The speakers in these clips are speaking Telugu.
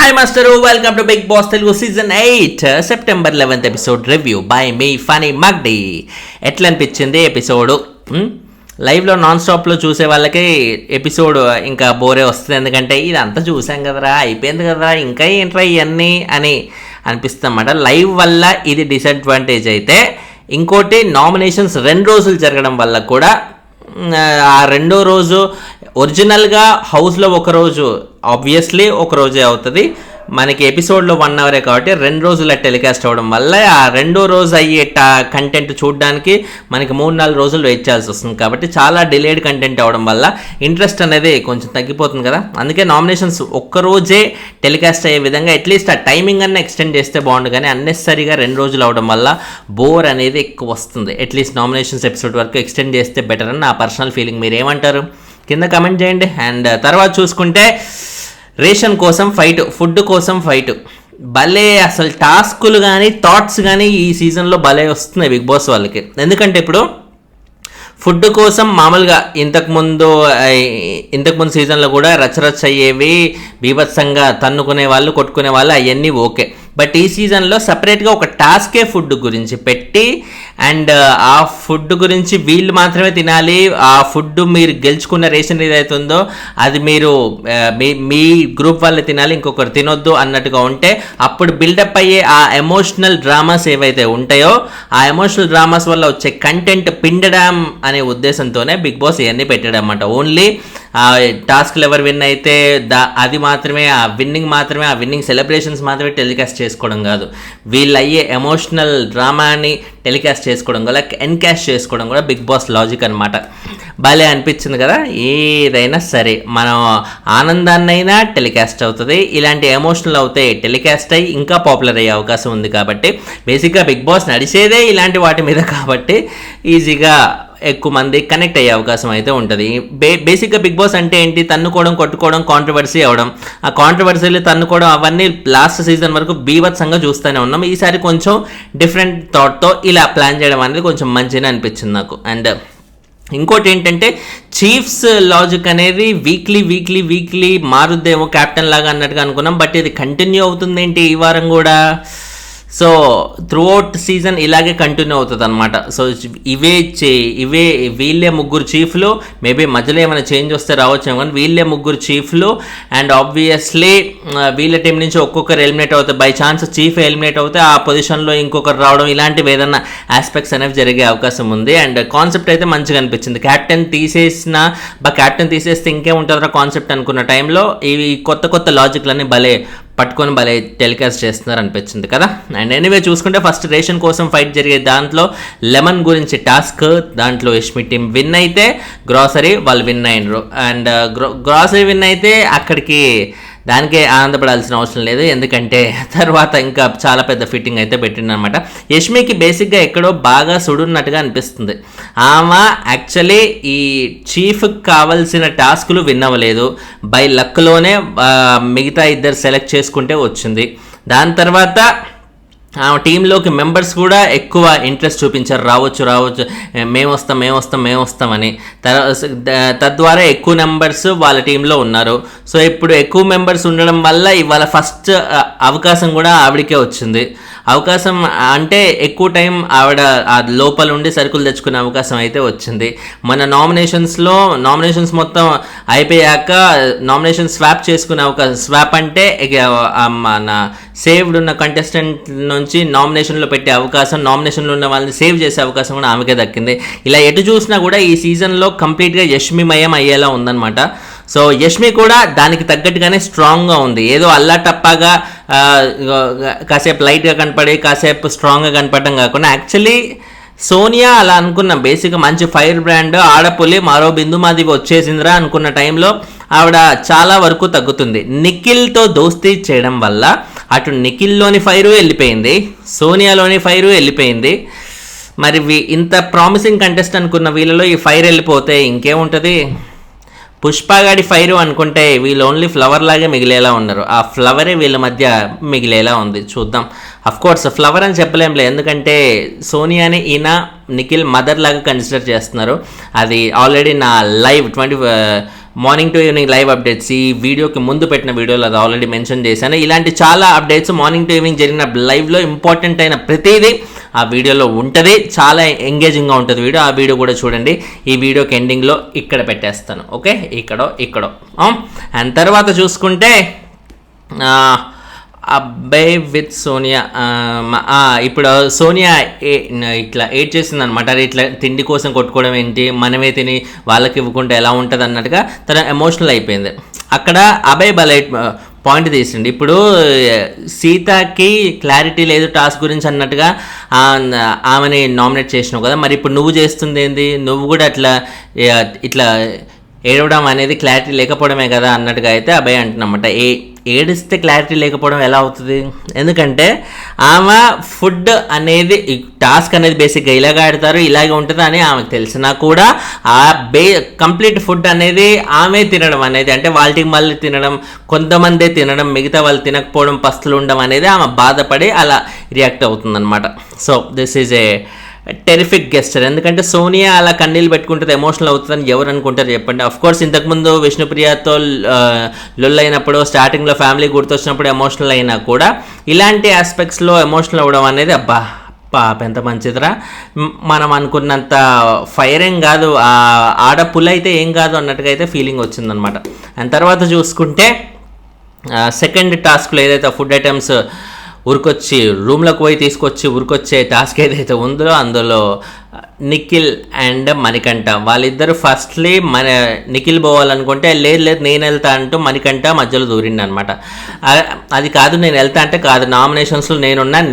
Hi master, welcome to Bigg Boss Telugu season 8 September 11th episode review by మీ ఫనీ మగ్డి. ఎట్లా అనిపించింది ఎపిసోడు? లైవ్లో నాన్ స్టాప్లో చూసే వాళ్ళకి ఎపిసోడ్ ఇంకా బోరే వస్తుంది. ఎందుకంటే ఇదంతా చూసాం కదరా, అయిపోయింది కదరా, ఇంకా ఏంట్రా ఇవన్నీ అని అనిపిస్తుంది అన్నమాట. లైవ్ వల్ల ఇది డిసడ్వాంటేజ్ అయితే, ఇంకోటి నామినేషన్స్ 2 రోజులు జరగడం వల్ల కూడా ఆ రెండో రోజు ఒరిజినల్గా హౌస్లో ఒకరోజు ఆబ్వియస్లీ ఒక రోజే అవుతుంది, మనకి ఎపిసోడ్లో 1 అవరే కాబట్టి 2 రోజుల టెలికాస్ట్ అవ్వడం వల్ల ఆ రెండో రోజు అయ్యే కంటెంట్ చూడడానికి మనకి 3-4 రోజులు వెయిట్ చేయాల్సి వస్తుంది. కాబట్టి చాలా డిలేడ్ కంటెంట్ అవ్వడం వల్ల ఇంట్రెస్ట్ అనేది కొంచెం తగ్గిపోతుంది కదా. అందుకే నామినేషన్స్ ఒక్కరోజే టెలికాస్ట్ అయ్యే విధంగా అట్లీస్ట్ ఆ టైమింగ్ అన్న ఎక్స్టెండ్ చేస్తే బాగుండు, కానీ అన్నెసరీగా 2 రోజులు అవడం వల్ల బోర్ అనేది ఎక్కువ వస్తుంది. అట్లీస్ట్ నామినేషన్స్ ఎపిసోడ్ వరకు ఎక్స్టెండ్ చేస్తే బెటర్ అని నా పర్సనల్ ఫీలింగ్. మీరు ఏమంటారు కింద కమెంట్ చేయండి. అండ్ తర్వాత చూసుకుంటే రేషన్ కోసం ఫైట్, ఫుడ్ కోసం ఫైట్, భలే అసలు టాస్కులు కానీ థాట్స్ కానీ ఈ సీజన్లో భలే వస్తున్నాయి బిగ్ బాస్ వాళ్ళకి. ఎందుకంటే ఇప్పుడు ఫుడ్ కోసం మామూలుగా ఇంతకుముందు సీజన్లో కూడా రచ్చరచ్చ అయ్యేవి, బీభత్సంగా తన్నుకునే వాళ్ళు, కొట్టుకునే వాళ్ళు, అవన్నీ ఓకే. బట్ ఈ సీజన్లో సపరేట్గా ఒక టాస్కే ఫుడ్ గురించి పెట్టి, అండ్ ఆ ఫుడ్ గురించి వీళ్ళు మాత్రమే తినాలి, ఆ ఫుడ్ మీరు గెలుచుకున్న రేషన్ ఏదైతే ఉందో అది మీరు మీ గ్రూప్ వాళ్ళే తినాలి, ఇంకొకరు తినొద్దు అన్నట్టుగా ఉంటే అప్పుడు బిల్డప్ అయ్యే ఆ ఎమోషనల్ డ్రామాస్ ఏవైతే ఉంటాయో ఆ ఎమోషనల్ డ్రామాస్ వల్ల వచ్చే కంటెంట్ పిండడం అనే ఉద్దేశంతోనే బిగ్ బాస్ ఇవన్నీ పెట్టాడు అన్నమాట. ఓన్లీ ఆ టాస్క్లు ఎవరు విన్ అయితే అది మాత్రమే, ఆ విన్నింగ్ సెలబ్రేషన్స్ మాత్రమే టెలికాస్ట్ చేసుకోవడం కాదు, వీళ్ళు అయ్యే ఎమోషనల్ డ్రామాని టెలికాస్ట్ చేసుకోవడం కూడా, ఎన్కాస్ట్ చేసుకోవడం కూడా బిగ్ బాస్ లాజిక్ అనమాట. భలే అనిపించింది కదా. ఏదైనా సరే మనం ఆనందాన్నైనా టెలికాస్ట్ అవుతుంది, ఇలాంటి ఎమోషనల్ అవుతాయి టెలికాస్ట్ అయ్యి ఇంకా పాపులర్ అయ్యే అవకాశం ఉంది. కాబట్టి బేసిక్గా బిగ్ బాస్ నడిచేదే ఇలాంటి వాటి మీద కాబట్టి ఈజీగా ఎక్కువ మంది కనెక్ట్ అయ్యే అవకాశం అయితే ఉంటుంది. బేసిక్గా బిగ్ బాస్ అంటే ఏంటి? తన్నుకోవడం, కొట్టుకోవడం, కాంట్రవర్సీ అవ్వడం. ఆ కాంట్రవర్సీలు, తన్నుకోవడం అవన్నీ లాస్ట్ సీజన్ వరకు బీభత్సంగా చూస్తూనే ఉన్నాం. ఈసారి కొంచెం డిఫరెంట్ థాట్తో ఇలా ప్లాన్ చేయడం అనేది కొంచెం మంచిగా అనిపించింది నాకు. అండ్ ఇంకోటి ఏంటంటే చీఫ్స్ లాజిక్ అనేది వీక్లీ మారుద్దేమో క్యాప్టెన్ లాగా అన్నట్టుగా అనుకున్నాం, బట్ ఇది కంటిన్యూ అవుతుంది ఏంటి ఈ వారం కూడా. సో త్రూఅవుట్ సీజన్ ఇలాగే కంటిన్యూ అవుతుంది అనమాట. సో వీళ్ళే 3 చీఫ్లు, మేబీ మధ్యలో ఏమైనా చేంజ్ వస్తే రావచ్చు కానీ వీళ్ళే 3 చీఫ్లు. అండ్ ఆబ్వియస్లీ వీళ్ళ టీం నుంచి ఒక్కొక్కరు ఎలిమినేట్ అవుతాయి. బై ఛాన్స్ చీఫ్ ఎలిమినేట్ అవుతే ఆ పొజిషన్లో ఇంకొకరు రావడం, ఇలాంటివి ఏదన్నా ఆస్పెక్ట్స్ అనేవి జరిగే అవకాశం ఉంది. అండ్ కాన్సెప్ట్ అయితే మంచిగా అనిపించింది. క్యాప్టెన్ తీసేస్తే ఇంకేముంటుందో కాన్సెప్ట్ అనుకున్న టైంలో ఇవి కొత్త లాజిక్లన్నీ భలే టెలికాస్ట్ చేస్తున్నారు అనిపించింది కదా. అండ్ ఎనీవే చూసుకుంటే ఫస్ట్ రేషన్ కోసం ఫైట్ జరిగే దాంట్లో లెమన్ గురించి టాస్క్, దాంట్లో యష్మి టీం విన్ అయితే గ్రాసరీ వాళ్ళు విన్ అయినరు. అండ్ గ్రాసరీ విన్ అయితే దానికే ఆనందపడాల్సిన అవసరం లేదు, ఎందుకంటే తర్వాత ఇంకా చాలా పెద్ద ఫిట్టింగ్ అయితే పెట్టిందనమాట. యష్మికి బేసిక్గా ఎక్కడో బాగా సుడున్నట్టుగా అనిపిస్తుంది. ఆమె యాక్చువల్లీ ఈ చీఫ్కి కావాల్సిన టాస్కులు విన్ అవ్వలేదు, బై లక్లోనే మిగతా 2 సెలెక్ట్ చేసుకుంటే వచ్చింది. దాని తర్వాత ఆ టీంలోకి మెంబర్స్ కూడా ఎక్కువ ఇంట్రెస్ట్ చూపించారు, రావచ్చు మేము వస్తాం అని. తద్వారా ఎక్కువ మెంబర్స్ వాళ్ళ టీంలో ఉన్నారు. సో ఇప్పుడు ఎక్కువ మెంబర్స్ ఉండడం వల్ల ఇవాళ ఫస్ట్ అవకాశం కూడా ఆవిడకే వచ్చింది. అవకాశం అంటే ఎక్కువ టైం ఆవిడ ఆ లోపల ఉండి సరుకులు తెచ్చుకునే అవకాశం అయితే వచ్చింది. మన నామినేషన్స్ మొత్తం అయిపోయాక నామినేషన్ స్వాప్ చేసుకునే అవకాశం, స్వాప్ అంటే మన సేవ్డ్ ఉన్న కంటెస్టెంట్ నుంచి నామినేషన్లో పెట్టే అవకాశం, నామినేషన్లో ఉన్న వాళ్ళని సేవ్ చేసే అవకాశం కూడా ఆమెకే దక్కింది. ఇలా ఎటు చూసినా కూడా ఈ సీజన్లో కంప్లీట్గా యష్మిమయం అయ్యేలా ఉందన్నమాట. సో యష్మి కూడా దానికి తగ్గట్టుగానే స్ట్రాంగ్గా ఉంది. ఏదో అల్లాటప్పాగా కాసేపు లైట్గా కనపడి కాసేపు స్ట్రాంగ్గా కనపడడం కాకుండా, యాక్చువల్లీ సోనియా అలా అనుకున్నాం. బేసిక్గా మంచి ఫైర్ బ్రాండ్, ఆడపులి, మరో బిందుమాదివి వచ్చేసిందిరా అనుకున్న టైంలో ఆవిడ చాలా వరకు తగ్గుతుంది. నిఖిల్తో దోస్తీ చేయడం వల్ల అటు నిఖిల్లోని ఫైరు వెళ్ళిపోయింది, సోనియాలోని ఫైరు వెళ్ళిపోయింది. మరి ఇంత ప్రామిసింగ్ కంటెస్ట్ అనుకున్న వీళ్ళలో ఈ ఫైర్ వెళ్ళిపోతే ఇంకేముంటుంది? పుష్పగాడి ఫైర్ అనుకుంటే వీళ్ళు ఓన్లీ ఫ్లవర్ లాగే మిగిలేలా ఉన్నారు. ఆ ఫ్లవరే వీళ్ళ మధ్య మిగిలేలా ఉంది. చూద్దాం. కోర్స్ ఫ్లవర్ అని చెప్పలేంలే, ఎందుకంటే సోనియాని ఈయన నిఖిల్ మదర్ లాగా కన్సిడర్ చేస్తున్నారు. అది ఆల్రెడీ నా live morning to evening live updates ఈ వీడియోకి ముందు పెట్టిన వీడియోలో అది ఆల్రెడీ మెన్షన్ చేశాను. ఇలాంటి చాలా అప్డేట్స్ మార్నింగ్ టు ఈవినింగ్ జరిగిన లైవ్లో ఇంపార్టెంట్ అయిన ప్రతిదీ ఆ వీడియోలో ఉంటుంది. చాలా ఎంగేజింగ్గా ఉంటుంది వీడియో. ఆ వీడియో కూడా చూడండి. ఈ వీడియోకి ఎండింగ్లో ఇక్కడ పెట్టేస్తాను. ఓకే, ఇక్కడో అండ్ తర్వాత చూసుకుంటే అబ్బాయి విత్ సోనియా. ఇప్పుడు సోనియా ఇట్లా ఏడ్ చేసింది అనమాట. అది ఇట్లా తిండి కోసం కొట్టుకోవడం ఏంటి, మనమే తిని వాళ్ళకి ఇవ్వకుండా ఎలా ఉంటుంది అన్నట్టుగా తన ఎమోషనల్ అయిపోయింది. అక్కడ అభయ్ భలే పాయింట్ తీసిండి. ఇప్పుడు సీతకి క్లారిటీ లేదు టాస్క్ గురించి అన్నట్టుగా ఆమెని నామినేట్ చేసినావు కదా, మరి ఇప్పుడు నువ్వు చేస్తుంది ఏంది, నువ్వు కూడా ఇట్లా ఏడవడం అనేది క్లారిటీ లేకపోవడమే కదా అన్నట్టుగా అయితే అభయ్ అంటున్నమాట. ఏడిస్తే క్లారిటీ లేకపోవడం ఎలా అవుతుంది, ఎందుకంటే ఆమె ఫుడ్ అనేది టాస్క్ అనేది బేసిక్గా ఇలాగ ఆడతారు ఇలాగే ఉంటుంది అని ఆమెకు తెలిసినా కూడా ఆ కంప్లీట్ ఫుడ్ అనేది ఆమె తినడం అనేది, అంటే వాళ్ళకి మళ్ళీ తినడం, కొంతమందే తినడం, మిగతా వాళ్ళు తినకపోవడం, పస్తులు ఉండడం అనేది ఆమె బాధపడి అలా రియాక్ట్ అవుతుందన్నమాట. So this is a terrific gesture. ఎందుకంటే సోనియా అలా కన్నీళ్ళు పెట్టుకుంటుంది, ఎమోషనల్ అవుతుందని ఎవరు అనుకుంటారు చెప్పండి. కోర్స్ ఇంతకుముందు విష్ణుప్రియతో లొల్లైనప్పుడు స్టార్టింగ్లో ఫ్యామిలీ గుర్తొచ్చినప్పుడు ఎమోషనల్ అయినా కూడా ఇలాంటి ఆస్పెక్ట్స్లో ఎమోషనల్ అవ్వడం అనేది పాప ఎంత మంచిదిరా, మనం అనుకున్నంత ఫైర్ ఏం కాదు, ఆడపుల్ల అయితే ఏం కాదు అన్నట్టుగా అయితే ఫీలింగ్ వచ్చిందనమాట. అండ్ తర్వాత చూసుకుంటే సెకండ్ టాస్క్లో ఏదైతే ఫుడ్ ఐటమ్స్ ఉరికొచ్చి రూమ్లోకి పోయి తీసుకొచ్చి ఉరికొచ్చే టాస్క్ ఏదైతే ఉందో అందులో నిఖిల్ అండ్ మణికంఠ వాళ్ళిద్దరు ఫస్ట్లీ నిఖిల్ పోవాలనుకుంటే లేదు నేను వెళ్తా అంటూ మణికంఠ మధ్యలో దూరిండి అనమాట. అది కాదు నేను వెళ్తా అంటే కాదు, నామినేషన్స్లో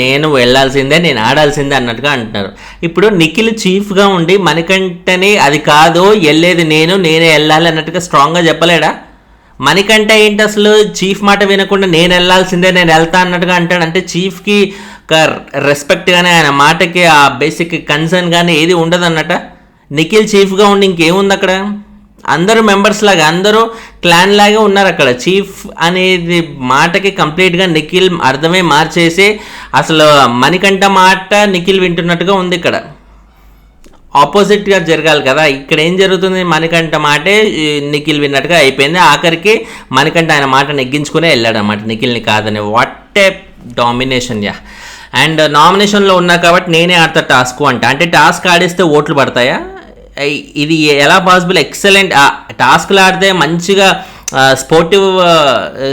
నేను వెళ్ళాల్సిందే, నేను ఆడాల్సిందే అన్నట్టుగా అంటున్నారు. ఇప్పుడు నిఖిల్ చీఫ్గా ఉండి మణికంఠని అది కాదు వెళ్ళేది నేనే వెళ్ళాలి అన్నట్టుగా స్ట్రాంగ్గా చెప్పలేడా? మణికంఠ ఏంటి అసలు చీఫ్ మాట వినకుండా నేను వెళ్ళాల్సిందే, నేను వెళ్తా అన్నట్టుగా అంటాడు. అంటే చీఫ్కి రెస్పెక్ట్ కానీ ఆయన మాటకి ఆ బేసిక్ కన్సర్న్ కానీ ఏది ఉండదు అన్నట్ట. నిఖిల్ చీఫ్గా ఉండి ఇంకేముంది అక్కడ? అందరూ మెంబర్స్ లాగా, అందరూ క్లాన్ లాగా ఉన్నారు అక్కడ. చీఫ్ అనేది మాటకి కంప్లీట్గా నిఖిల్ అర్థమే మార్చేసి అసలు మణికంఠ మాట నిఖిల్ వింటున్నట్టుగా ఉంది. ఇక్కడ ఆపోజిట్గా జరగాలి కదా. ఇక్కడ ఏం జరుగుతుంది, మణికంఠ మాటే నిఖిల్ విన్నట్టుగా అయిపోయింది. ఆఖరికి మణికంఠ ఆయన మాట నెగ్గించుకునే వెళ్ళాడు అన్నమాట నిఖిల్ని కాదని. What a domination yeah. And నామినేషన్లో ఉన్నా కాబట్టి నేనే ఆడతా టాస్క్ అంటే టాస్క్ ఆడిస్తే ఓట్లు పడతాయా? ఇది ఎలా పాసిబుల్? ఎక్సలెంట్ టాస్క్లు ఆడితే మంచిగా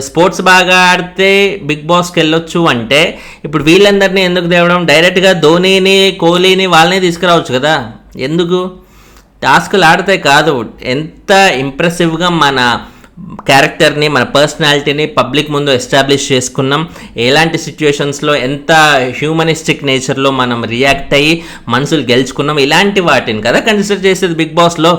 స్పోర్ట్స్ బాగా ఆడితే బిగ్ బాస్కి వెళ్ళొచ్చు అంటే ఇప్పుడు వీళ్ళందరినీ ఎందుకు తేవడం? డైరెక్ట్గా ధోనీని, కోహ్లీని వాళ్ళనే తీసుకురావచ్చు కదా. ఎందుకు? టాస్క్లు ఆడితే కాదు, ఎంత ఇంప్రెసివ్గా మన క్యారెక్టర్ని, మన పర్సనాలిటీని పబ్లిక్ ముందు ఎస్టాబ్లిష్ చేసుకున్నాం, ఎలాంటి సిచ్యువేషన్స్లో ఎంత హ్యూమనిస్టిక్ నేచర్లో మనం రియాక్ట్ అయ్యి మనుషులు గెలుచుకున్నాం, ఇలాంటి వాటిని కదా కన్సిడర్ చేసేది బిగ్ బాస్లో.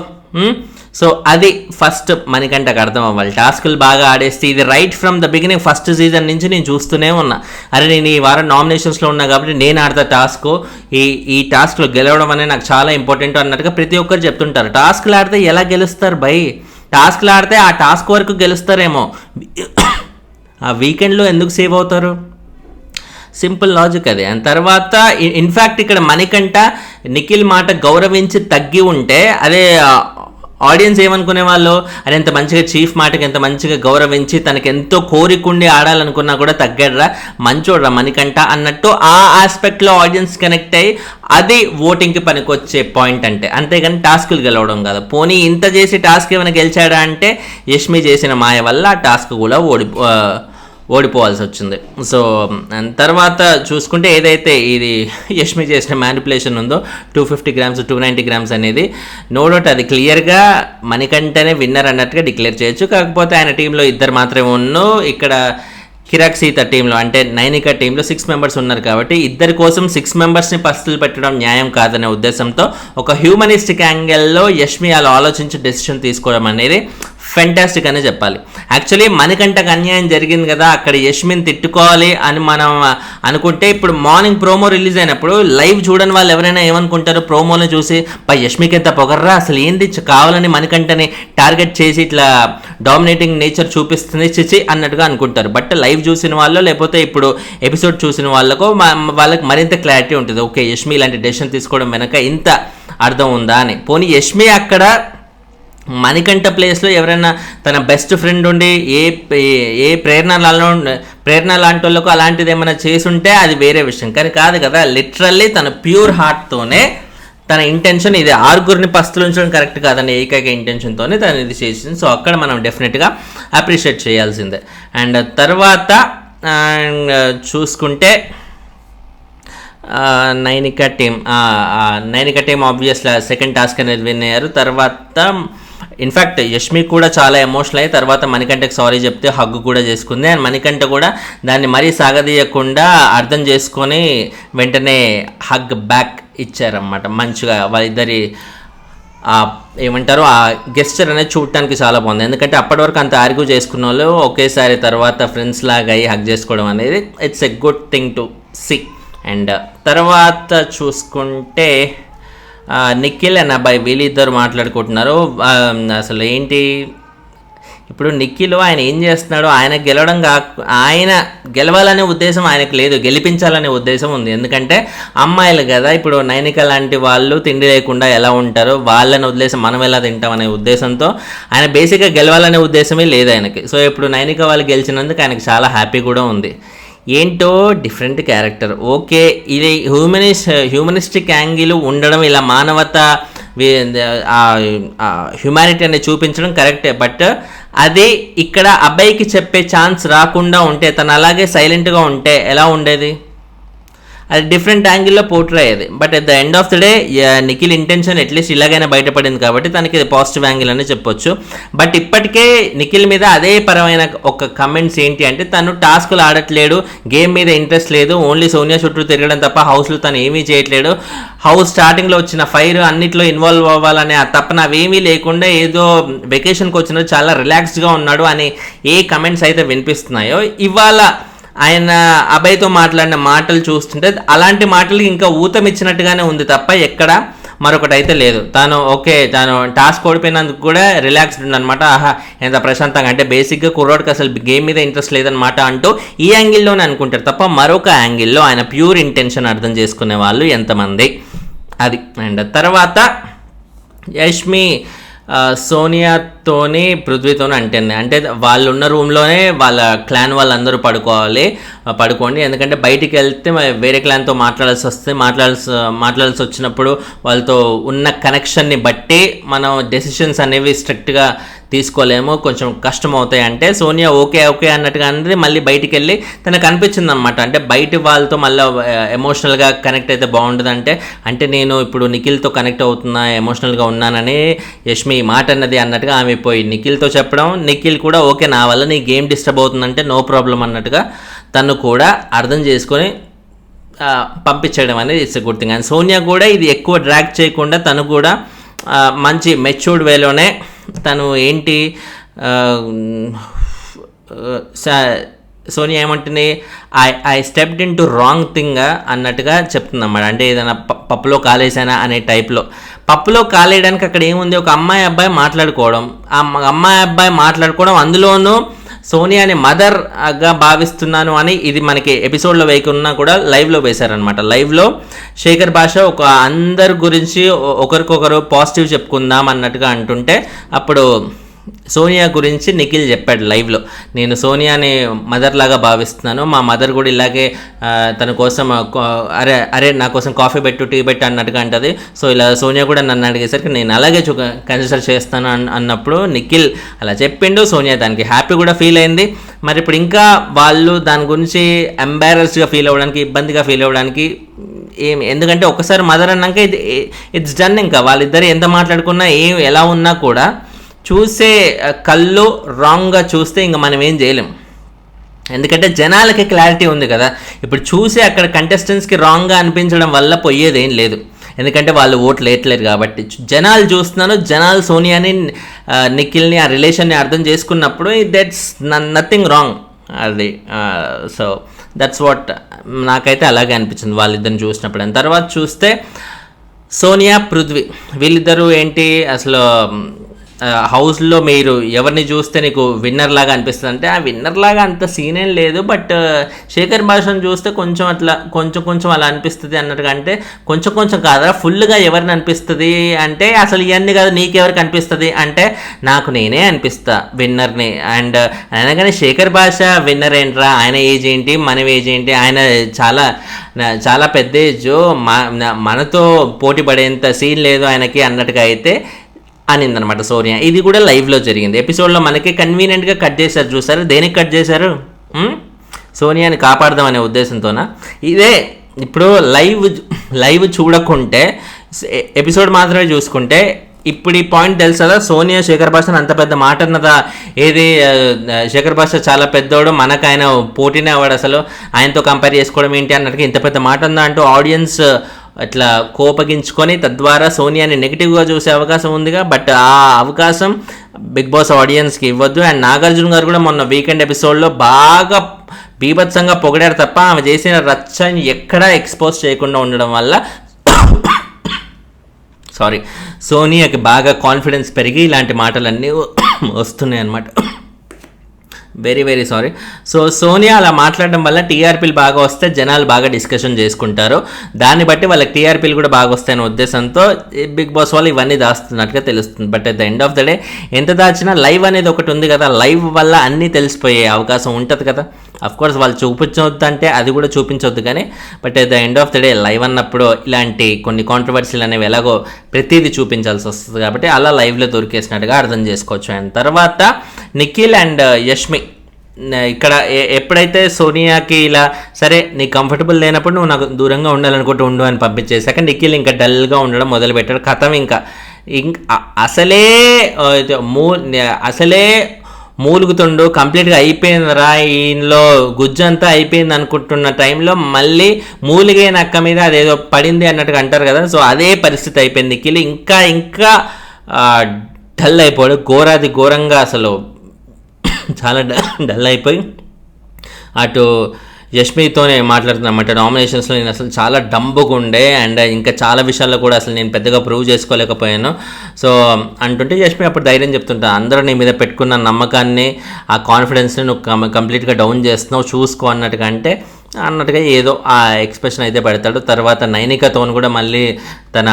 సో అది ఫస్ట్ మణికంఠకు అర్థం అవ్వాలి. టాస్కులు బాగా ఆడేస్తే ఇది right from the beginning first season నుంచి నేను చూస్తూనే ఉన్నా. అరే నేను ఈ వారం నామినేషన్స్లో ఉన్నా కాబట్టి నేను ఆడతా టాస్క్, ఈ టాస్క్లో గెలవడం అనేది నాకు చాలా ఇంపార్టెంట్ అన్నట్టుగా ప్రతి ఒక్కరు చెప్తుంటారు. టాస్క్లు ఆడితే ఎలా గెలుస్తారు బై? టాస్క్లు ఆడితే ఆ టాస్క్ వరకు గెలుస్తారేమో, ఆ వీకెండ్లో ఎందుకు సేవ్ అవుతారు? సింపుల్ లాజిక్ అది. అండ్ తర్వాత ఇన్ఫ్యాక్ట్ ఇక్కడ మణికంఠ నిఖిల్ మాట గౌరవించి తగ్గి ఉంటే అదే ఆడియన్స్ ఏమనుకునే వాళ్ళు, అది ఎంత మంచిగా చీఫ్ మాటకి ఎంత మంచిగా గౌరవించి తనకి ఎంతో కోరికుండి ఆడాలనుకున్నా కూడా తగ్గడరా, మంచోడ్రా మణికంఠ అన్నట్టు ఆ ఆస్పెక్ట్లో ఆడియన్స్ కనెక్ట్ అయ్యి అది ఓటింగ్కి పనికొచ్చే పాయింట్. అంటే అంతేగాని టాస్కులు గెలవడం కాదు. పోనీ ఇంత చేసి టాస్క్ ఏమైనా గెలిచాడా అంటే యష్మి చేసిన మాయ వల్ల ఆ టాస్క్ కూడా ఓడిపోవాల్సి వచ్చింది. సో తర్వాత చూసుకుంటే ఏదైతే ఇది యష్మి చేసిన మ్యానిపులేషన్ ఉందో 250 grams 290 grams అనేది నో డౌట్ అది క్లియర్గా మణికంఠనే విన్నర్ అన్నట్టుగా డిక్లేర్ చేయొచ్చు. కాకపోతే ఆయన టీంలో ఇద్దరు మాత్రమే ఉన్నో, ఇక్కడ కిరాక్ సీత టీంలో అంటే నైనిక టీంలో 6 members ఉన్నారు కాబట్టి ఇద్దరి కోసం 6 members పస్తులు పెట్టడం న్యాయం కాదనే ఉద్దేశంతో ఒక హ్యూమనిస్టిక్ యాంగిల్లో యష్మి అలా ఆలోచించి డెసిషన్ తీసుకోవడం అనేది ఫెంటాస్టిక్ అనే చెప్పాలి. యాక్చువల్లీ మణికంఠకు అన్యాయం జరిగింది కదా, అక్కడ యష్మిని తిట్టుకోవాలి అని మనం అనుకుంటే, ఇప్పుడు మార్నింగ్ ప్రోమో రిలీజ్ అయినప్పుడు లైవ్ చూడని వాళ్ళు ఎవరైనా ఏమనుకుంటారు, ప్రోమోని చూసి యష్మికి ఎంత పొగర్రా, అసలు ఏంది కావాలని మణికంఠని టార్గెట్ చేసి ఇట్లా డామినేటింగ్ నేచర్ చూపిస్తుంది చిచి అన్నట్టుగా అనుకుంటారు. బట్ లైవ్ చూసిన వాళ్ళు లేకపోతే ఇప్పుడు ఎపిసోడ్ చూసిన వాళ్ళకి మరింత క్లారిటీ ఉంటుంది. ఓకే, యష్మి ఇలాంటి డెసిషన్ తీసుకోవడం వెనక ఇంత అర్థం ఉందా అని. పోనీ యష్మి అక్కడ మణికంఠ ప్లేస్లో ఎవరైనా తన బెస్ట్ ఫ్రెండ్ ఉండి ఏ ప్రేరణ లాంటి వాళ్ళకు అలాంటిది ఏమైనా చేసుంటే అది వేరే విషయం. కానీ కాదు కదా, లిటరల్లీ తన ప్యూర్ హార్ట్తోనే తన ఇంటెన్షన్ ఇది, ఆరుగురిని పస్తులు ఉంచడం కరెక్ట్ కాదని ఏకైక ఇంటెన్షన్తోనే తను ఇది చేసింది. సో అక్కడ మనం డెఫినెట్గా అప్రిషియేట్ చేయాల్సిందే. అండ్ తర్వాత చూసుకుంటే Nainika team obviously second task అనేది విన్ అయ్యారు. తర్వాత ఇన్ఫ్యాక్ట్ యష్మి కూడా చాలా ఎమోషనల్ అయ్యి తర్వాత మణికంఠకి సారీ చెప్తే హగ్ కూడా చేసుకుంది. అండ్ మణికంఠ కూడా దాన్ని మరీ సాగదీయకుండా అర్థం చేసుకొని వెంటనే హగ్ బ్యాక్ ఇచ్చారన్నమాట. మంచిగా వాళ్ళిద్దరి ఏమంటారు ఆ గెస్చర్ అనేది చూడటానికి చాలా బాగుంది. ఎందుకంటే అప్పటి వరకు అంత ఆర్గ్యూ చేసుకున్న వాళ్ళు ఒకేసారి తర్వాత ఫ్రెండ్స్ లాగా అయ్యి హగ్ చేసుకోవడం అనేది it's a good thing to see. And తర్వాత చూసుకుంటే నిఖిల్ అండ్ అబ్బాయి వీళ్ళిద్దరు మాట్లాడుకుంటున్నారు. అసలు ఏంటి ఇప్పుడు నిఖిల్ ఆయన ఏం చేస్తున్నాడు, ఆయన గెలవాలనే ఉద్దేశం ఆయనకు లేదు, గెలిపించాలనే ఉద్దేశం ఉంది. ఎందుకంటే అమ్మాయిలు కదా, ఇప్పుడు నైనిక లాంటి వాళ్ళు తిండి లేకుండా ఎలా ఉంటారో వాళ్ళని వదిలేసి మనం ఎలా తింటాం అనే ఉద్దేశంతో ఆయన బేసిక్గా గెలవాలనే ఉద్దేశమే లేదు ఆయనకి. సో ఇప్పుడు నైనిక వాళ్ళు గెలిచినందుకు ఆయనకు చాలా హ్యాపీ కూడా ఉంది. ఏంటో డిఫరెంట్ క్యారెక్టర్. ఓకే, ఇది హ్యూమనిస్టిక్ యాంగిల్ ఉండడం, ఇలా మానవత హ్యుమానిటీ అనేది చూపించడం కరెక్టే. బట్ అది ఇక్కడ అబ్బాయికి చెప్పే ఛాన్స్ రాకుండా ఉంటే, తను అలాగే సైలెంట్గా ఉంటే ఎలా ఉండేది? అది డిఫరెంట్ యాంగిల్లో పోర్ట్రే అయ్యేది. But at the end of the day Nikhil intention at least ఇలాగైనా బయటపడింది కాబట్టి తనకి పాజిటివ్ యాంగిల్ అని చెప్పొచ్చు. బట్ ఇప్పటికే నిఖిల్ మీద అదే పరమైన ఒక కమెంట్స్ ఏంటి అంటే, తను టాస్కులు ఆడట్లేడు, గేమ్ మీద ఇంట్రెస్ట్ లేదు, ఓన్లీ సోనియా చుట్టూ తిరగడం తప్ప హౌస్లో తను ఏమీ చేయట్లేడు, హౌస్ స్టార్టింగ్లో వచ్చిన ఫైర్ అన్నిట్లో ఇన్వాల్వ్ అవ్వాలనే ఆ తప్పన అవేమీ లేకుండా ఏదో వెకేషన్కి వచ్చినట్టు చాలా రిలాక్స్డ్గా ఉన్నాడు అని ఏ కమెంట్స్ అయితే వినిపిస్తున్నాయో, ఇవాళ ఆయన అబ్బాయితో మాట్లాడిన మాటలు చూస్తుంటే అలాంటి మాటలకి ఇంకా ఊతం ఇచ్చినట్టుగానే ఉంది తప్ప ఎక్కడ మరొకటి అయితే లేదు. తను టాస్క్ ఓడిపోయినందుకు కూడా రిలాక్స్డ్ ఉందన్నమాట. ఆహా ఎంత ప్రశాంతంగా, అంటే బేసిక్గా కుర్రోడికి అసలు గేమ్ మీద ఇంట్రెస్ట్ లేదనమాట అంటూ ఈ యాంగిల్లోనే అనుకుంటారు తప్ప మరొక యాంగిల్లో ఆయన ప్యూర్ ఇంటెన్షన్ అర్థం చేసుకునే వాళ్ళు ఎంతమంది అది. అండ్ తర్వాత యష్మి సోనియాతోని పృథ్వీతోని అంటే వాళ్ళు ఉన్న రూమ్లోనే వాళ్ళ క్లాన్ వాళ్ళందరూ పడుకోండి, ఎందుకంటే బయటికి వెళ్తే వేరే క్లాన్తో మాట్లాడాల్సి వచ్చినప్పుడు వాళ్ళతో ఉన్న కనెక్షన్ని బట్టి మనం డెసిషన్స్ అనేవి స్ట్రిక్ట్గా తీసుకోలేము, కొంచెం కష్టం అవుతాయి. అంటే సోనియా ఓకే అన్నట్టుగా అనేది మళ్ళీ బయటికి వెళ్ళి తనకు అనిపించింది అనమాట. అంటే బయట వాళ్ళతో మళ్ళీ ఎమోషనల్గా కనెక్ట్ అయితే బాగుంటుంది. అంటే నేను ఇప్పుడు నిఖిల్తో కనెక్ట్ అవుతున్నా, ఎమోషనల్గా ఉన్నానని యష్మి మాట అన్నట్టుగా ఆమె పోయి నిఖిల్తో చెప్పడం, నిఖిల్ కూడా ఓకే నా వల్ల నీ గేమ్ డిస్టర్బ్ అవుతుందంటే నో ప్రాబ్లం అన్నట్టుగా తను కూడా అర్థం చేసుకొని పంపించడం అనేది it's a good thing. And Sonia కూడా ఇది ఎక్కువ డ్రాగ్ చేయకుండా తను కూడా మంచి మెచ్యూర్డ్ వేలోనే తను ఏంటి సోనియా ఏమంటుంది, I stepped in to wrong thing అన్నట్టుగా చెప్తుందన్నమాట. అంటే ఏదైనా పప్పులో కాలేసానా అనే టైప్లో. పప్పులో కాలేయడానికి అక్కడ ఏముంది, ఒక అమ్మాయి అబ్బాయి మాట్లాడుకోవడం, అందులోనూ సోనియాని మదర్గా భావిస్తున్నాను అని ఇది మనకి ఎపిసోడ్లో వేయకున్నా కూడా లైవ్లో వేశారనమాట. లైవ్లో శేఖర్ భాష ఒక అందరి గురించి ఒకరికొకరు పాజిటివ్ చెప్పుకుందాం అన్నట్టుగా అంటుంటే అప్పుడు సోనియా గురించి నిఖిల్ చెప్పాడు లైవ్లో, నేను సోనియాని మదర్ లాగా భావిస్తున్నాను, మా మదర్ కూడా ఇలాగే తన కోసం అరే నా కోసం కాఫీ పెట్టు టీ పెట్టు అన్నట్టుగా అంటది. సో ఇలా సోనియా కూడా నన్ను అడిగేసరికి నేను అలాగే కన్సిడర్ చేస్తాను అన్నప్పుడు నిఖిల్ అలా చెప్పిండు. సోనియా దానికి హ్యాపీ కూడా ఫీల్ అయింది. మరి ఇప్పుడు ఇంకా వాళ్ళు దాని గురించి ఎంబారస్డ్గా ఫీల్ అవ్వడానికి, ఇబ్బందిగా ఫీల్ అవ్వడానికి ఎందుకంటే ఒకసారి మదర్ అన్నాక ఇట్స్ డన్. ఇంకా వాళ్ళిద్దరు ఎంత మాట్లాడుకున్నా ఎలా ఉన్నా కూడా చూసే కళ్ళు రాంగ్గా చూస్తే ఇంకా మనం ఏం చేయలేం. ఎందుకంటే జనాలకి క్లారిటీ ఉంది కదా. ఇప్పుడు చూసి అక్కడ కంటెస్టెంట్స్కి రాంగ్గా అనిపించడం వల్ల పోయేదేం లేదు. ఎందుకంటే వాళ్ళు ఓట్లు వేయట్లేరు కాబట్టి. జనాలు చూస్తున్నాను, జనాలు సోనియాని నిఖిల్ని ఆ రిలేషన్ని అర్థం చేసుకున్నప్పుడు దట్స్ నథింగ్ రాంగ్ అది. సో దట్స్ వాట్ నాకైతే అలాగే అనిపించింది వాళ్ళిద్దరిని చూసినప్పుడు. అండ్ తర్వాత చూస్తే సోనియా పృథ్వీ వీళ్ళిద్దరూ ఏంటి అసలు హౌస్లో మీరు ఎవరిని చూస్తే నీకు విన్నర్ లాగా అనిపిస్తుంది అంటే, ఆ విన్నర్ లాగా అంత సీన్ ఏం లేదు, బట్ శేఖర్ భాషను చూస్తే కొంచెం అట్లా కొంచెం అలా అనిపిస్తుంది అన్నట్టుగా. అంటే కొంచెం కాదా, ఫుల్గా ఎవరిని అనిపిస్తుంది అంటే అసలు ఇవన్నీ కాదు నీకెవరికి అనిపిస్తుంది అంటే నాకు నేనే అనిపిస్తా విన్నర్ని. అండ్ అనగానే శేఖర్ భాష విన్నర్ ఏంట్రా, ఆయన ఏజ్ ఏంటి మన ఏజ్ ఏంటి, ఆయన చాలా పెద్ద ఏజ్, మనతో పోటీ పడేంత సీన్ లేదు ఆయనకి అన్నట్టుగా అయితే అనిందనమాట సోనియా. ఇది కూడా లైవ్లో జరిగింది. ఎపిసోడ్లో మనకి కన్వీనియంట్గా కట్ చేశారు, చూసారు. దేనికి కట్ చేశారు? సోనియాని కాపాడదామనే ఉద్దేశంతోనా? ఇదే ఇప్పుడు లైవ్ చూడకుంటే ఎపిసోడ్ మాత్రమే చూసుకుంటే ఇప్పుడు ఈ పాయింట్ తెలుసు కదా, సోనియా శేఖర్ భాషను అంత పెద్ద మాట అన్నదా. ఏది శేఖర్ భాష చాలా పెద్దోడు, మనకు ఆయన పోటీనే అవ్వడు, అసలు ఆయనతో కంపేర్ చేసుకోవడం ఏంటి అన్నట్టుగా ఇంత పెద్ద మాట ఉందా అంటూ ఆడియన్స్ అట్లా కోపగించుకొని తద్వారా సోనియాని నెగిటివ్గా చూసే అవకాశం ఉందిగా. బట్ ఆ అవకాశం బిగ్ బాస్ ఆడియన్స్కి ఇవ్వద్దు. అండ్ నాగార్జున గారు కూడా మొన్న వీకెండ్ ఎపిసోడ్లో బాగా బీభత్సంగా పొగిడారు తప్ప ఆమె చేసిన రచ్చని ఎక్కడా ఎక్స్పోజ్ చేయకుండా ఉండడం వల్ల సోనియాకి బాగా కాన్ఫిడెన్స్ పెరిగి ఇలాంటి మాటలన్నీ వస్తున్నాయి అన్నమాట. Very very sorry. So Sonia అలా మాట్లాడడం వల్ల టీఆర్పీలు బాగా వస్తే జనాలు బాగా డిస్కషన్ చేసుకుంటారు, దాన్ని బట్టి వాళ్ళకి టీఆర్పీలు కూడా బాగా వస్తాయనే ఉద్దేశంతో బిగ్ బాస్ వాళ్ళు ఇవన్నీ దాస్తున్నట్టుగా తెలుస్తుంది. But at the end of the day ఎంత దాచినా లైవ్ అనేది ఒకటి ఉంది కదా, లైవ్ వల్ల అన్నీ తెలిసిపోయే అవకాశం ఉంటుంది కదా. అఫ్కోర్స్ వాళ్ళు చూపించవద్దు అంటే అది కూడా చూపించవద్దు, కానీ but at the end of the day live అన్నప్పుడు ఇలాంటి కొన్ని కాంట్రవర్సీలు అనేవి ఎలాగో ప్రతిదీ చూపించాల్సి వస్తుంది కాబట్టి అలా లైవ్లో దొరికేసినట్టుగా అర్థం చేసుకోవచ్చు. అండ్ తర్వాత నిఖిల్ అండ్ యష్మి ఇక్కడ ఎప్పుడైతే సోనియాకి ఇలా సరే నీకు కంఫర్టబుల్ లేనప్పుడు నువ్వు నాకు దూరంగా ఉండాలనుకుంటూ ఉండు అని పంపించేసాక నిఖిల్ ఇంకా డల్గా ఉండడం మొదలుపెట్టాడు. కథం ఇంకా అసలే మూలుగుతుండు, కంప్లీట్గా అయిపోయిందిరా ఈయనలో గుజ్జంతా అయిపోయింది అనుకుంటున్న టైంలో మళ్ళీ మూలిగే నక్క మీద అదేదో పడింది అన్నట్టుగా అంటారు కదా, సో అదే పరిస్థితి అయిపోయింది. నిఖిల్ ఇంకా డల్ అయిపోయాడు, ఘోరంగా అసలు చాలా డల్ అయిపోయి అటు యష్మితోనే మాట్లాడుతున్నమాట. నామినేషన్స్లో నేను అసలు చాలా డంబుగా ఉండే అండ్ ఇంకా చాలా విషయాల్లో కూడా అసలు నేను పెద్దగా ప్రూవ్ చేసుకోలేకపోయాను. సో అంటుంటే యష్మి అప్పుడు ధైర్యం చెప్తుంటా, అందరూ నీ మీద పెట్టుకున్న నమ్మకాన్ని ఆ కాన్ఫిడెన్స్ని నువ్వు కంప్లీట్గా డౌన్ చేస్తున్నావు చూసుకో అన్నట్టుగా ఏదో ఆ ఎక్స్ప్రెషన్ అయితే పెడతాడు. తర్వాత నైనికతో కూడా మళ్ళీ తన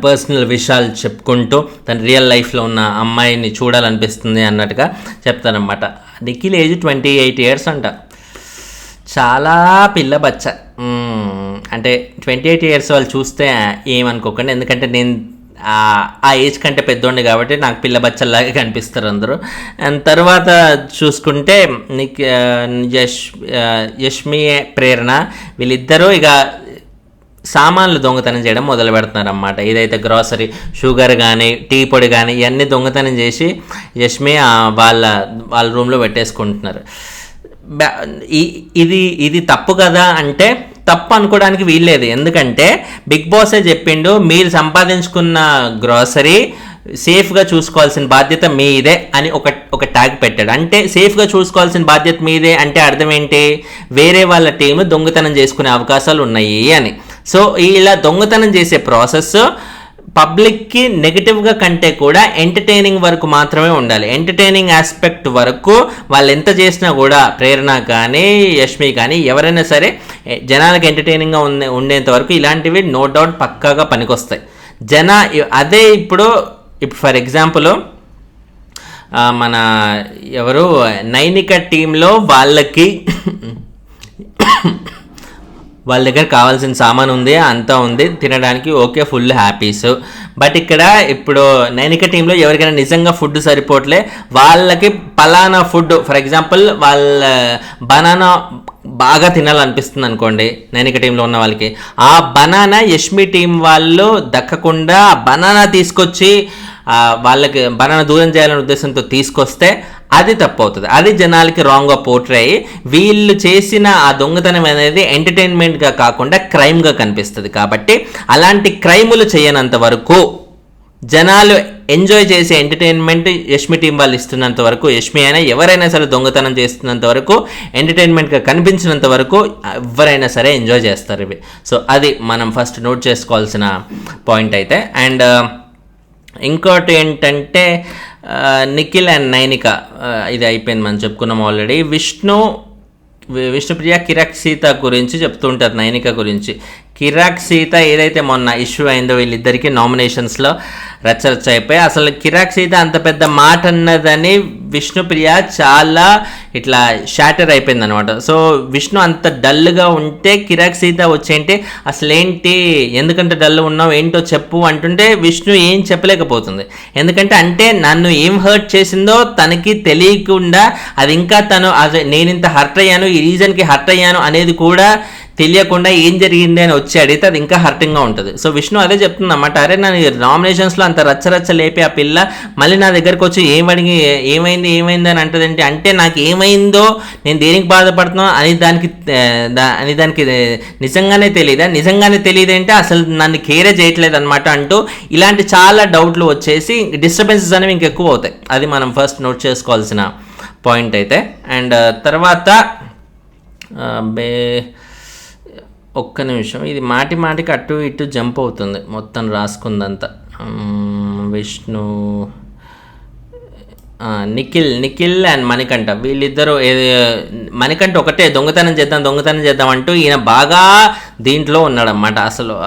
పర్సనల్ విషయాలు చెప్పుకుంటూ తన రియల్ లైఫ్లో ఉన్న అమ్మాయిని చూడాలనిపిస్తుంది అన్నట్టుగా చెప్తానమాట. నిఖిల్ ఏజ్ 28 years అంట, చాలా పిల్ల బచ్చ. అంటే 28 years వాళ్ళు చూస్తే ఏమనుకోకండి, ఎందుకంటే నేను ఆ ఏజ్ కంటే పెద్దోండి కాబట్టి నాకు పిల్ల బచ్చల్లాగే కనిపిస్తారు అందరూ. అండ్ తర్వాత చూసుకుంటే యష్మి ప్రేరణ వీళ్ళిద్దరూ ఇక సామాన్లు దొంగతనం చేయడం మొదలు పెడుతున్నారన్నమాట. ఏదైతే గ్రాసరీ షుగర్ కానీ టీ పొడి కానీ ఇవన్నీ దొంగతనం చేసి యష్మి వాళ్ళ రూమ్లో పెట్టేసుకుంటున్నారు. ఇది తప్పు కదా అంటే తప్పు అనుకోవడానికి వీల్లేదు, ఎందుకంటే బిగ్ బాసే చెప్పిండు మీరు సంపాదించుకున్న గ్రాసరీ సేఫ్గా చూసుకోవాల్సిన బాధ్యత మీదే అని ఒక ట్యాగ్ పెట్టాడు. అంటే సేఫ్గా చూసుకోవాల్సిన బాధ్యత మీదే అంటే అర్థం ఏంటి, వేరే వాళ్ళ టీము దొంగతనం చేసుకునే అవకాశాలు ఉన్నాయి అని. సో ఇలా దొంగతనం చేసే ప్రాసెస్ పబ్లిక్కి నెగిటివ్గా కంటే కూడా ఎంటర్టైనింగ్ వరకు మాత్రమే ఉండాలి. ఎంటర్టైనింగ్ ఆస్పెక్ట్ వరకు వాళ్ళు ఎంత చేసినా కూడా ప్రేరణ కానీ యష్మి కానీ ఎవరైనా సరే జనాలకు ఎంటర్టైనింగ్గా ఉండేంత వరకు ఇలాంటివి నో డౌట్ పక్కాగా పనికొస్తాయి. అదే ఇప్పుడు ఫర్ ఎగ్జాంపుల్ మన ఎవరు నైనిక టీంలో వాళ్ళ దగ్గర కావాల్సిన సామాన్ ఉంది, అంతా ఉంది, తినడానికి ఓకే ఫుల్ హ్యాపీస్. బట్ ఇక్కడ ఇప్పుడు నైనిక టీంలో ఎవరికైనా నిజంగా ఫుడ్ సరిపోవట్లే, వాళ్ళకి పలానా ఫుడ్ ఫర్ ఎగ్జాంపుల్ వాళ్ళ బనానా బాగా తినాలనిపిస్తుంది అనుకోండి నైనిక టీంలో ఉన్న వాళ్ళకి, ఆ బనానా యష్మి టీం వాళ్ళు దక్కకుండా బనానా తీసుకొచ్చి వాళ్ళకి బనానా దూరం చేయాలనే ఉద్దేశంతో తీసుకొస్తే అది తప్పు అవుతుంది. అది జనాలకి రాంగ్గా పోర్ట్రే అయ్యి వీళ్ళు చేసిన ఆ దొంగతనం అనేది ఎంటర్టైన్మెంట్గా కాకుండా క్రైమ్గా కనిపిస్తుంది. కాబట్టి అలాంటి క్రైములు చేయనంత వరకు, జనాలు ఎంజాయ్ చేసే ఎంటర్టైన్మెంట్ యష్మి టీం వాళ్ళు ఇస్తున్నంత వరకు, యష్మి అయినా ఎవరైనా సరే దొంగతనం చేస్తున్నంత వరకు, ఎంటర్టైన్మెంట్గా కనిపించినంత వరకు ఎవరైనా సరే ఎంజాయ్ చేస్తారు ఇవి. సో అది మనం ఫస్ట్ నోట్ చేసుకోవాల్సిన పాయింట్ అయితే. అండ్ ఇంకోటి ఏంటంటే నిఖిల్ అండ్ నైనిక, ఇది అయిపోయింది, మనం చెప్పుకున్నాం ఆల్రెడీ. విష్ణుప్రియ కిరాక్ సీత గురించి చెప్తూ ఉంటారు, నైనిక గురించి. కిరాక్ సీత ఏదైతే మొన్న ఇష్యూ అయిందో వీళ్ళిద్దరికీ నామినేషన్స్లో రచ్చరచ్చ అయిపోయి, అసలు కిరాక్ సీత అంత పెద్ద మాట అన్నదని విష్ణుప్రియ చాలా ఇట్లా షాటర్ అయిపోయింది అనమాట. సో విష్ణు అంత డల్గా ఉంటే కిరాక్ సీత వచ్చేంటి, అసలేంటి ఎందుకంటే డల్ ఉన్నావు ఏంటో చెప్పు అంటుంటే విష్ణు ఏం చెప్పలేకపోతుంది. ఎందుకంటే అంటే నన్ను ఏం హర్ట్ చేసిందో తనకి తెలియకుండా, అది ఇంకా తను అది నేను ఇంత హర్ట్ అయ్యాను, ఈ రీజన్కి హర్ట్ అయ్యాను అనేది కూడా తెలియకుండా ఏం జరిగింది అని వచ్చి అడిగితే అది ఇంకా హర్టింగ్గా ఉంటుంది. సో విష్ణు అదే చెప్తుంది అన్నమాట, అరే నన్ను నామినేషన్స్లో అంత రచ్చరచ్చ లేపి ఆ పిల్ల మళ్ళీ నా దగ్గరకు వచ్చి ఏమైంది అని అంటదేంటి, అంటే నాకు ఏమైందో నేను దేనికి బాధపడుతున్నా అని దానికి నిజంగానే తెలియదంటే అసలు నన్ను కేరే చేయట్లేదు అనమాట అంటూ ఇలాంటి చాలా డౌట్లు వచ్చేసి డిస్టర్బెన్సెస్ అనేవి ఇంకెక్కువ అవుతాయి. అది మనం ఫస్ట్ నోట్ చేసుకోవాల్సిన పాయింట్ అయితే. అండ్ తర్వాత ఒక్క నిమిషం, ఇది మాటికి అటు ఇటు జంప్ అవుతుంది మొత్తం రాసుకుందంతా. విష్ణు, నిఖిల్ అండ్ మణికంఠ వీళ్ళిద్దరూ మణికంఠ ఒకటే దొంగతనం చేద్దాం అంటూ ఈయన బాగా దీంట్లో ఉన్నాడన్నమాట.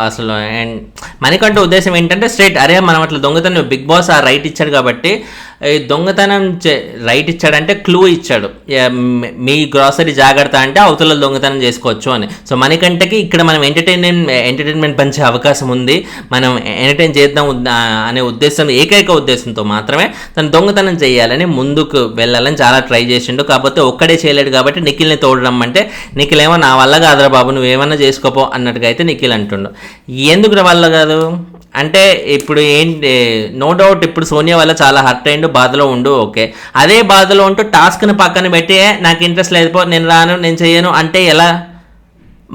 అసలు అండ్ మణికంఠ ఉద్దేశం ఏంటంటే స్ట్రైట్, అరే మనం అట్లా దొంగతనం బిగ్ బాస్ ఆ రైట్ ఇచ్చాడు కాబట్టి, దొంగతనం రైట్ ఇచ్చాడంటే క్లూ ఇచ్చాడు, మీ గ్రాసరీ జాగ్రత్త అంటే అవతల దొంగతనం చేసుకోవచ్చు అని. సో మణికంఠకి ఇక్కడ మనం ఎంటర్టైన్మెంట్ పంచే అవకాశం ఉంది, మనం ఎంటర్టైన్ చేద్దాం అనే ఏకైక ఉద్దేశంతో మాత్రమే తను దొంగతనం చేయాలని ముందుకు వెళ్ళాలని చాలా ట్రై చేసిండు. కాకపోతే ఒక్కడే చేయలేడు కాబట్టి నిఖిల్ని తోడరమ్మంటే నిఖిల్ ఏమో నా వల్ల కాదురా బాబు నువ్వేమన్నా చేసుకోపో అన్నట్టుగా అయితే నిఖిల్ అంటుండు. ఎందుకు వల్ల కాదు అంటే ఇప్పుడు ఏంటి, నో డౌట్ ఇప్పుడు సోనియా వల్ల చాలా హర్ట్ అయ్యిండు, బాధలో ఉండు, ఓకే. అదే బాధలో ఉంటూ టాస్క్ని పక్కన పెట్టి నాకు ఇంట్రెస్ట్ లేదు నేను రాను నేను చేయను అంటే ఎలా?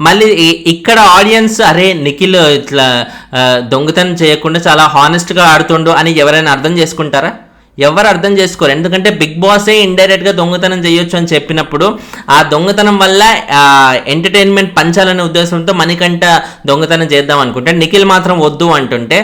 మళ్ళీ ఇక్కడ ఆడియన్స్ అరే నిఖిల్ ఇట్లా దొంగతనం చేయకుండా చాలా హానెస్ట్గా ఆడుతుండు అని ఎవరైనా అర్థం చేసుకుంటారా? ఎవరు అర్థం చేసుకోరు. ఎందుకంటే బిగ్ బాసే ఇండైరెక్ట్గా దొంగతనం చేయొచ్చు అని చెప్పినప్పుడు ఆ దొంగతనం వల్ల ఎంటర్టైన్మెంట్ పంచాలనే ఉద్దేశంతో మణికంఠ దొంగతనం చేద్దాం అనుకుంటే నిఖిల్ మాత్రం వద్దు అంటుంటే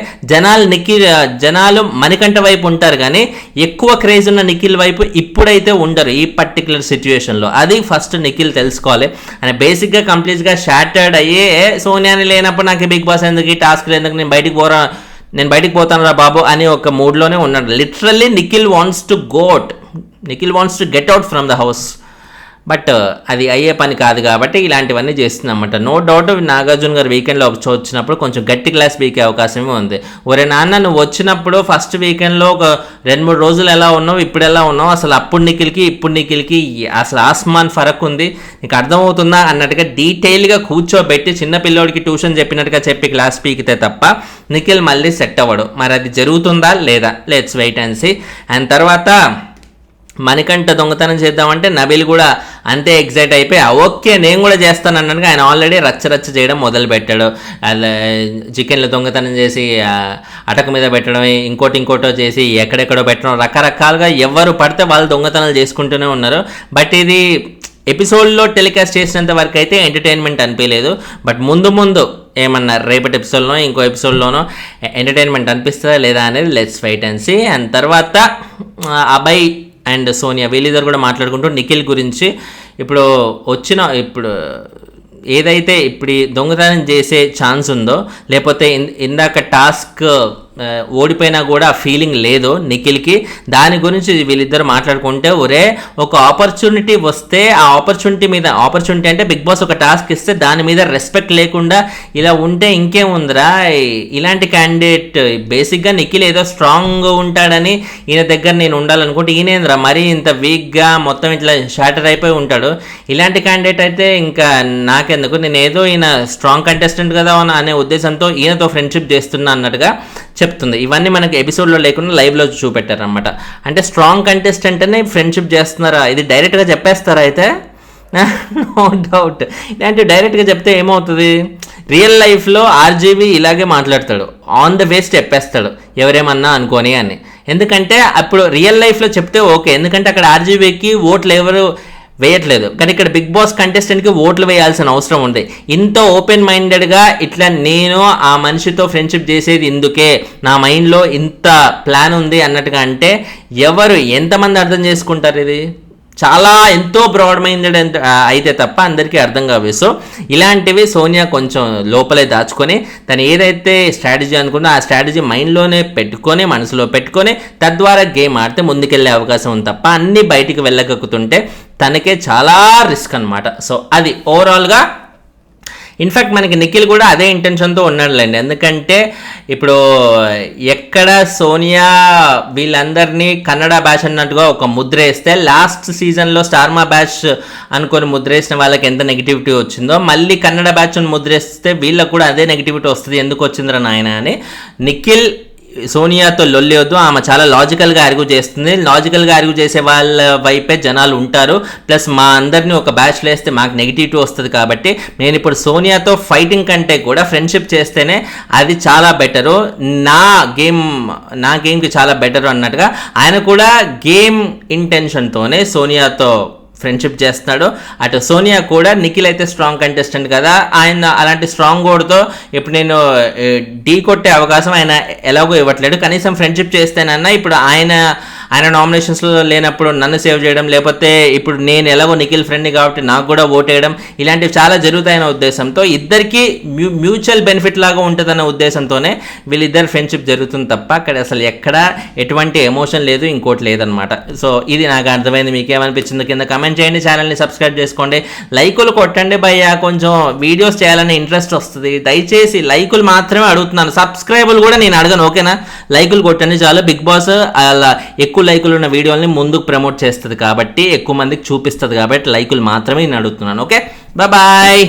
జనాలు మణికంఠ వైపు ఉంటారు కానీ ఎక్కువ క్రేజ్ ఉన్న నిఖిల్ వైపు ఇప్పుడైతే ఉండరు ఈ పర్టికులర్ సిచ్యువేషన్లో. అది ఫస్ట్ నిఖిల్ తెలుసుకోవాలి. అని బేసిక్గా కంప్లీట్గా షాటర్డ్ అయ్యే సోనియాని లేనప్పుడు నాకు బిగ్ బాస్ ఎందుకు, ఈ టాస్క్లు ఎందుకు, నేను బయటికి పోతాను రా బాబు అని ఒక మూడ్లోనే ఉన్నాడు. Literally Nikhil wants to get out from the house. But అది అయ్యే పని కాదు కాబట్టి ఇలాంటివన్నీ చేస్తుందన్నమాట. నో డౌట్ నాగార్జున గారు వీకెండ్లో వచ్చినప్పుడు కొంచెం గట్టి క్లాస్ బీకే అవకాశమే ఉంది. ఒరే నాన్న నువ్వు వచ్చినప్పుడు ఫస్ట్ వీకెండ్లో ఒక 2-3 రోజులు ఎలా ఉన్నావు, ఇప్పుడు ఎలా ఉన్నావు, అసలు అప్పుడు నిఖిల్కి అసలు ఆస్మాన్ ఫరక్ ఉంది, నీకు అర్థమవుతుందా అన్నట్టుగా డీటెయిల్గా కూర్చోబెట్టి చిన్న పిల్లోడికి ట్యూషన్ చెప్పినట్టుగా చెప్పి క్లాస్ పీకితే తప్ప నిఖిల్ మళ్ళీ సెట్ అవ్వడు. మరి అది జరుగుతుందా లేదా, let's wait and see. And తర్వాత మణికంఠ దొంగతనం చేద్దామంటే నబీల్ కూడా అంతే ఎగ్జైట్ అయిపోయి ఓకే నేను కూడా చేస్తాను అన్నట్టుగా ఆయన ఆల్రెడీ రచ్చ చేయడం మొదలు పెట్టాడు. అలా చికెన్లు దొంగతనం చేసి అటక మీద పెట్టడం, ఇంకోటో చేసి ఎక్కడెక్కడో పెట్టడం, రకరకాలుగా ఎవరు పడితే వాళ్ళు దొంగతనాలు చేసుకుంటూనే ఉన్నారు. బట్ ఇది ఎపిసోడ్లో టెలికాస్ట్ చేసినంత వరకు అయితే ఎంటర్టైన్మెంట్ అనిపించలేదు. బట్ ముందు ఏమన్నా రేపటి ఎపిసోడ్లో ఇంకో ఎపిసోడ్లోనో ఎంటర్టైన్మెంట్ అనిపిస్తుందా లేదా అనేది let's wait and see. And తర్వాత అభయ్ అండ్ సోనియా వీళ్ళిద్దరు కూడా మాట్లాడుకుంటూ నిఖిల్ గురించి ఇప్పుడు ఏదైతే ఇప్పుడు దొంగతనం చేసే ఛాన్స్ ఉందో, లేకపోతే ఇందాక టాస్క్ ఓడిపోయినా కూడా ఫీలింగ్ లేదు నిఖిల్కి, దాని గురించి వీళ్ళిద్దరు మాట్లాడుకుంటే ఒరే ఒక ఆపర్చునిటీ వస్తే ఆ ఆపర్చునిటీ అంటే బిగ్ బాస్ ఒక టాస్క్ ఇస్తే దాని మీద రెస్పెక్ట్ లేకుండా ఇలా ఉంటే ఇంకేముందిరా, ఇలాంటి క్యాండిడేట్ బేసిక్గా నిఖిల్ ఏదో స్ట్రాంగ్ ఉంటాడని ఈయన దగ్గర నేను ఉండాలనుకుంటే ఈయనేంద్రా మరీ ఇంత వీక్గా మొత్తం ఇట్లా షాటర్ అయిపోయి ఉంటాడు. ఇలాంటి క్యాండిడేట్ అయితే ఇంకా నాకెందుకు, నేను ఏదో ఈయన స్ట్రాంగ్ కంటెస్టెంట్ కదా అనే ఉద్దేశంతో ఈయనతో ఫ్రెండ్షిప్ చేస్తున్నా అన్నట్టుగా చెప్తుంది. ఇవన్నీ మనకి ఎపిసోడ్లో లేకుండా లైవ్లో చూపెట్టారనమాట. అంటే స్ట్రాంగ్ కంటెస్టెంట్ అనే ఫ్రెండ్షిప్ చేస్తున్నారా, ఇది డైరెక్ట్గా చెప్పేస్తారా అయితే? No doubt. ఇలాంటి డైరెక్ట్గా చెప్తే ఏమవుతుంది, రియల్ లైఫ్లో ఆర్జీవి ఇలాగే మాట్లాడతాడు, ఆన్ ద వేస్ట్ చెప్పేస్తాడు ఎవరేమన్నా అనుకోని అని. ఎందుకంటే అప్పుడు రియల్ లైఫ్లో చెప్తే ఓకే, ఎందుకంటే అక్కడ ఆర్జీవికి ఓట్లు ఎవరు వేయట్లేదు, కానీ ఇక్కడ బిగ్ బాస్ కంటెస్టెంట్కి ఓట్లు వేయాల్సిన అవసరం ఉంది. ఇంత ఓపెన్ మైండెడ్గా ఇట్లా నేను ఆ మనిషితో ఫ్రెండ్షిప్ చేసేది ఇందుకే, నా మైండ్లో ఇంత ప్లాన్ ఉంది అన్నట్టుగా అంటే ఎవరు ఎంతమంది అర్థం చేసుకుంటారు? ఇది చాలా ఎంతో బ్రాడ్ మైండెడ్ అయితే తప్ప అందరికీ అర్థం కావు. సో ఇలాంటివి సోనియా కొంచెం లోపలే దాచుకొని తను ఏదైతే స్ట్రాటజీ అనుకుందో ఆ స్ట్రాటజీ మైండ్లోనే పెట్టుకొని మనసులో పెట్టుకొని తద్వారా గేమ్ ఆడితే ముందుకెళ్ళే అవకాశం ఉంది తప్ప అన్నీ బయటికి వెళ్ళగక్కుతుంటే తనకే చాలా రిస్క్ అనమాట. సో అది ఓవరాల్గా ఇన్ఫ్యాక్ట్ మనకి నిఖిల్ కూడా అదే ఇంటెన్షన్తో ఉన్నాడులేండి. ఎందుకంటే ఇప్పుడు ఎక్కడ సోనియా వీళ్ళందరినీ కన్నడ బ్యాచ్ అన్నట్టుగా ఒక ముద్ర వేస్తే లాస్ట్ సీజన్లో స్టార్మా బ్యాచ్ అనుకొని ముద్ర వేసిన వాళ్ళకి ఎంత నెగిటివిటీ వచ్చిందో మళ్ళీ కన్నడ బ్యాచ్ ముద్ర వేస్తే వీళ్ళకు కూడా అదే నెగిటివిటీ వస్తుంది. ఎందుకు వచ్చిందిరా నాయన అని నిఖిల్ సోనియాతో లొల్లి వద్దు, ఆమె చాలా లాజికల్గా ఆర్గ్యూ చేస్తుంది, లాజికల్గా ఆర్గ్యూ చేసే వాళ్ళ వైపే జనాలు ఉంటారు, ప్లస్ మా అందరినీ ఒక బ్యాచ్లో వేస్తే మాకు నెగిటివిటీ వస్తుంది. కాబట్టి నేను ఇప్పుడు సోనియాతో ఫైటింగ్ కంటే కూడా ఫ్రెండ్షిప్ చేస్తేనే అది చాలా బెటరు, నా గేమ్కి చాలా బెటరు అన్నట్టుగా ఆయన కూడా గేమ్ ఇంటెన్షన్తోనే సోనియాతో ఫ్రెండ్షిప్ చేస్తున్నాడు. అటు సోనియా కూడా నిఖిల్ అయితే స్ట్రాంగ్ కంటెస్టెంట్ కదా, ఆయన అలాంటి స్ట్రాంగ్ గోడ్తో ఇప్పుడు నేను ఢీ కొట్టే అవకాశం ఆయన ఎలాగో ఇవ్వట్లేడు. కనీసం ఫ్రెండ్షిప్ చేస్తేనన్నా ఇప్పుడు ఆయన నామినేషన్స్లో లేనప్పుడు నన్ను సేవ్ చేయడం, లేకపోతే ఇప్పుడు నేను ఎలాగో నిఖిల్ ఫ్రెండ్ని కాబట్టి నాకు కూడా ఓటేయడం, ఇలాంటివి చాలా జరుగుతాయన్న ఉద్దేశంతో ఇద్దరికి మ్యూచువల్ బెనిఫిట్ లాగా ఉంటుందన్న ఉద్దేశంతోనే వీళ్ళిద్దరు ఫ్రెండ్షిప్ జరుగుతుంది తప్ప అక్కడ అసలు ఎక్కడ ఎటువంటి ఎమోషన్ లేదు, ఇంకోటి లేదనమాట. సో ఇది నాకు అర్థమైంది. మీకేమనిపించింది కింద కమెంట్ చేయండి, ఛానల్ని సబ్స్క్రైబ్ చేసుకోండి, లైకులు కొట్టండి భయ్యా, కొంచెం వీడియోస్ చేయాలనే ఇంట్రెస్ట్ వస్తుంది. దయచేసి లైకులు మాత్రమే అడుగుతున్నాను, సబ్స్క్రైబులు కూడా నేను అడగను, ఓకేనా? లైకులు కొట్టండి చాలు. బిగ్ బాస్ అలా ఎక్కువ లైకులు ఉన్న వీడియోని ముందుకు ప్రమోట్ చేస్తుంది కాబట్టి ఎక్కువ మందికి చూపిస్తుంది కాబట్టి లైకులు మాత్రమే నేను అడుగుతున్నాను. Okay, bye.